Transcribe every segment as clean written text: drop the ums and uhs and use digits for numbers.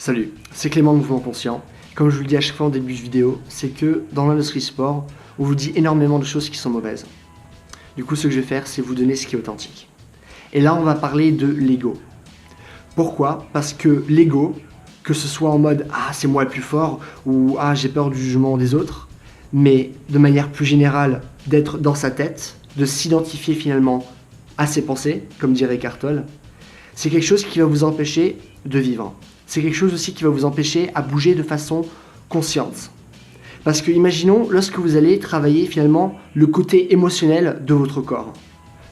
Salut, c'est Clément de Mouvement Conscient. Comme je vous le dis à chaque fois en début de vidéo, c'est que dans l'industrie sport, on vous dit énormément de choses qui sont mauvaises. Du coup, ce que je vais faire, c'est vous donner ce qui est authentique. Et là, on va parler de l'ego. Pourquoi? Parce que l'ego, que ce soit en mode « Ah, c'est moi le plus fort » ou « Ah, j'ai peur du jugement des autres », mais de manière plus générale, d'être dans sa tête, de s'identifier finalement à ses pensées, comme dirait Eckhart Tolle, c'est quelque chose qui va vous empêcher de vivre. C'est quelque chose aussi qui va vous empêcher à bouger de façon consciente. Parce que imaginons, lorsque vous allez travailler finalement le côté émotionnel de votre corps,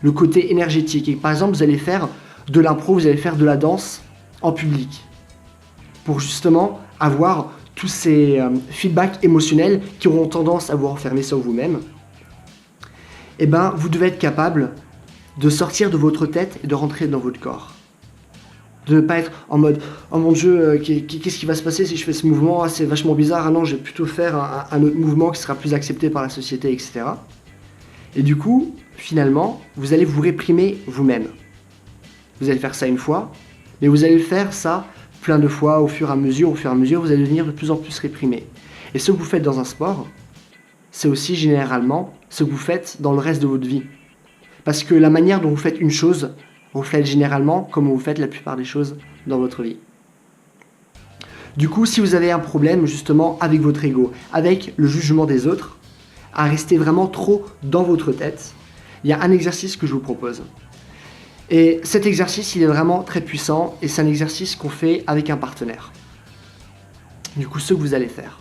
le côté énergétique, et par exemple vous allez faire de l'impro, vous allez faire de la danse en public, pour justement avoir tous ces feedbacks émotionnels qui auront tendance à vous renfermer sur vous-même, et bien vous devez être capable de sortir de votre tête et de rentrer dans votre corps. De ne pas être en mode « Oh mon Dieu, qu'est-ce qui va se passer si je fais ce mouvement? Ah, c'est vachement bizarre, ah non, je vais plutôt faire un autre mouvement qui sera plus accepté par la société, etc. » Et du coup, finalement, vous allez vous réprimer vous-même. Vous allez faire ça une fois, mais vous allez faire ça plein de fois au fur et à mesure, vous allez devenir de plus en plus réprimé. Et ce que vous faites dans un sport, c'est aussi généralement ce que vous faites dans le reste de votre vie. Parce que la manière dont vous faites une chose reflète généralement comment vous faites la plupart des choses dans votre vie. Du coup, si vous avez un problème justement avec votre ego, avec le jugement des autres, à rester vraiment trop dans votre tête, il y a un exercice que je vous propose. Et cet exercice, il est vraiment très puissant et c'est un exercice qu'on fait avec un partenaire. Du coup, ce que vous allez faire,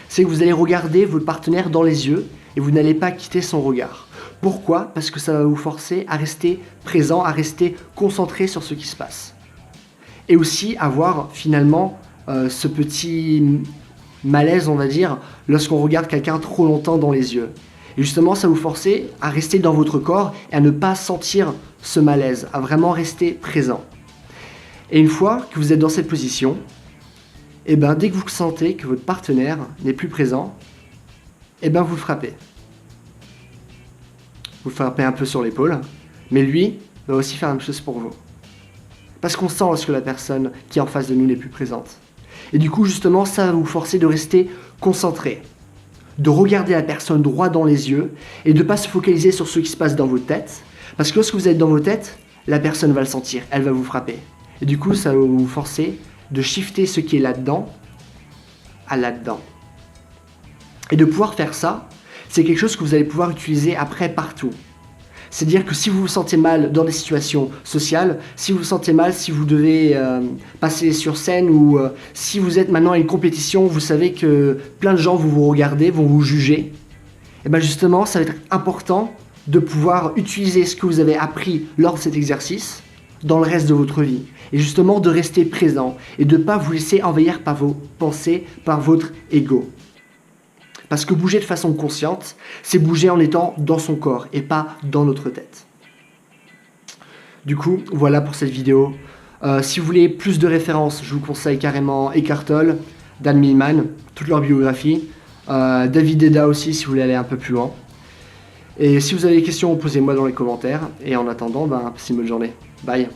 c'est que vous allez regarder votre partenaire dans les yeux et vous n'allez pas quitter son regard. Pourquoi? Parce que ça va vous forcer à rester présent, à rester concentré sur ce qui se passe. Et aussi avoir finalement ce petit malaise, on va dire, lorsqu'on regarde quelqu'un trop longtemps dans les yeux. Et justement, ça va vous forcer à rester dans votre corps et à ne pas sentir ce malaise, à vraiment rester présent. Et une fois que vous êtes dans cette position, et ben, dès que vous sentez que votre partenaire n'est plus présent, et ben, vous le frappez. Vous frappez un peu sur l'épaule, mais lui va aussi faire la même chose pour vous. Parce qu'on sent lorsque la personne qui est en face de nous n'est plus présente. Et du coup, justement, ça va vous forcer de rester concentré, de regarder la personne droit dans les yeux et de ne pas se focaliser sur ce qui se passe dans votre tête. Parce que lorsque vous êtes dans vos têtes, la personne va le sentir, elle va vous frapper. Et du coup, ça va vous forcer de shifter ce qui est là-dedans à là-dedans. Et de pouvoir faire ça, c'est quelque chose que vous allez pouvoir utiliser après partout. C'est-à-dire que si vous vous sentez mal dans des situations sociales, si vous vous sentez mal, si vous devez passer sur scène ou si vous êtes maintenant à une compétition, vous savez que plein de gens vont vous regarder, vont vous juger, et bien justement, ça va être important de pouvoir utiliser ce que vous avez appris lors de cet exercice dans le reste de votre vie. Et justement, de rester présent et de ne pas vous laisser envahir par vos pensées, par votre ego. Parce que bouger de façon consciente, c'est bouger en étant dans son corps et pas dans notre tête. Du coup, voilà pour cette vidéo. Si vous voulez plus de références, je vous conseille carrément Eckhart Tolle, Dan Millman, toute leur biographie. David Deida aussi, si vous voulez aller un peu plus loin. Et si vous avez des questions, posez-moi dans les commentaires. Et en attendant, passez une bonne journée. Bye.